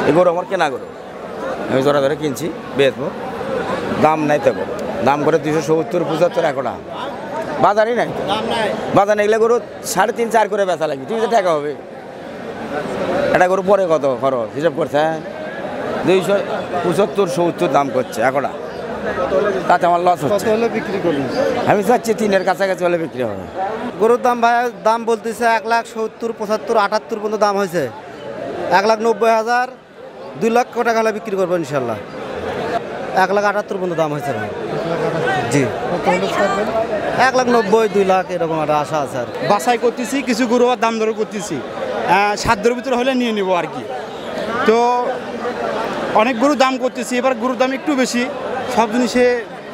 এই গরু আমার কেনা গরু, আমি জোড়া ধরে কিনছি, বেচবো। দাম নাই তো গরু, দাম করে 270, 75 একটা বাজারই নাই। বাজার নিলে গরু 3.5, 4 করে বেচা লাগবে, 200 টাকা হবে। এটা গরু পরে কত খরচ হিসাব করছে? 275, 70 দাম করছে একটা, তাতে আমার লস হচ্ছে। বিক্রি করবেন? আমি চাচ্ছি 3-এর কাছাকাছি হলে বিক্রি হবে। গরুর দাম ভাই, দাম বলতেছে 1,70,000, 75, 78 পর্যন্ত দাম হয়েছে। 1,90,000, 2 লক্ষ টাকা হলে বিক্রি করবো ইনশাল্লাহ। 1,78,000 পর্যন্ত দাম হয়েছে ভাই। জি, 1,90,000, 2 লাখ এরকম একটা আশা আছে। আর বাছাই করতেছি, কিছু গরু আর দাম দর করতেছি, সাধ্যের ভিতরে হলে নিয়ে নেবো আর কি। তো অনেক গরু দাম করতেছি, এবার গরুর দাম একটু বেশি, সব জিনিসে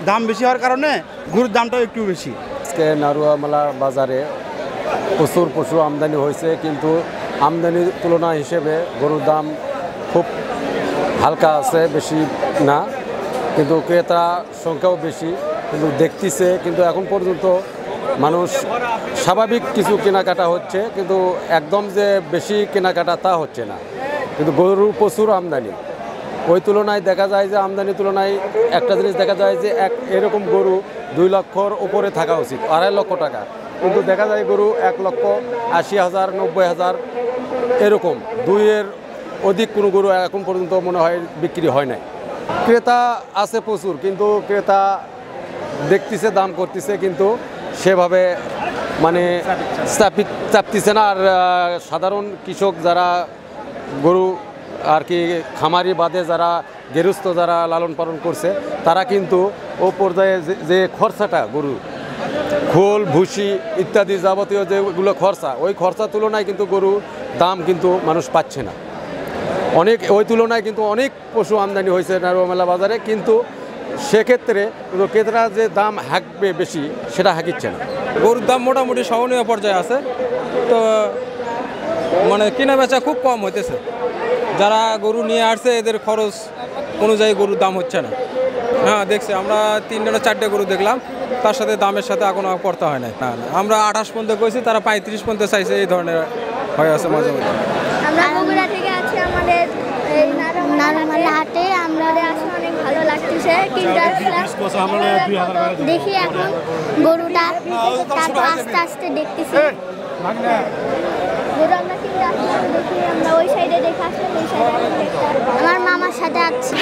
দাম বেশি হওয়ার কারণে গরুর দামটাও একটু বেশি। আজকে নারুয়ামালা বাজারে প্রচুর পশু আমদানি হয়েছে, কিন্তু আমদানির তুলনা হিসেবে গরুর দাম খুব হালকা আছে, বেশি না, কিন্তু ক্রেতা সংখ্যাও বেশি, কিন্তু দেখতেছে। কিন্তু এখন পর্যন্ত মানুষ স্বাভাবিক কিছু কেনাকাটা হচ্ছে, কিন্তু একদম যে বেশি কেনাকাটা তা হচ্ছে না। কিন্তু গরুর প্রচুর আমদানি, ওই তুলনায় দেখা যায় যে আমদানির তুলনায় একটা জিনিস দেখা যায় যে এরকম গরু 2 লক্ষর উপরে থাকা উচিত, 2.5 লক্ষ টাকা, কিন্তু দেখা যায় গরু 1,80,000, 90,000 এরকম, 2-এর অধিক কোনো গরু এখন পর্যন্ত মনে হয় বিক্রি হয় নাই। ক্রেতা আছে প্রচুর, কিন্তু ক্রেতা দেখতেছে, দাম করতেছে, কিন্তু সেভাবে মানে চাপতেছে না। আর সাধারণ কৃষক যারা গরু আর কি খামারি বাদে যারা গেরস্থ যারা লালন পালন করছে, তারা কিন্তু ও পর্যায়ে যে খরচাটা গরু খোল ভুসি ইত্যাদি যাবতীয় যেগুলো খরচা, ওই খরচার তুলনায় কিন্তু গরু দাম কিন্তু মানুষ পাচ্ছে না অনেক। ওই তুলনায় কিন্তু অনেক পশু আমদানি হয়েছে নারুয়ামালা বাজারে, কিন্তু সেক্ষেত্রে ক্রেতারা যে দাম হাঁকবে বেশি, সেটা হাঁকিচ্ছে না। গরুর দাম মোটামুটি সহনীয় পর্যায়ে আছে, তো মানে কেনা বেচা খুব কম হইতেছে। যারা গরু নিয়ে আসছে এদের খরচ অনুযায়ী গরুর দাম হচ্ছে না। হ্যাঁ দেখছি, আমরা 3-4টে গরু দেখলাম, তার সাথে দামের সাথে এখনো পড়তে হয় না। আমরা 28 পর্যন্ত কইছি, তারা 35 পর্যন্ত চাইছে, এই ধরনের হয়ে আছে মাঝে মাঝে। আমরা বগুড়া থেকে আছি, আমাদের এই নারুয়ামালা হাটে আমাদের আসলে অনেক ভালো লাগতেছে। কিন্তু দেখি এখন গরুটা, তারপর আস্তে আস্তে দেখতেছি গরু আমরা কিনতে আসলাম, দেখি আমরা ওই সাইডে দেখে আসলাম, ওই সাইডে আমার মামার সাথে আসছি।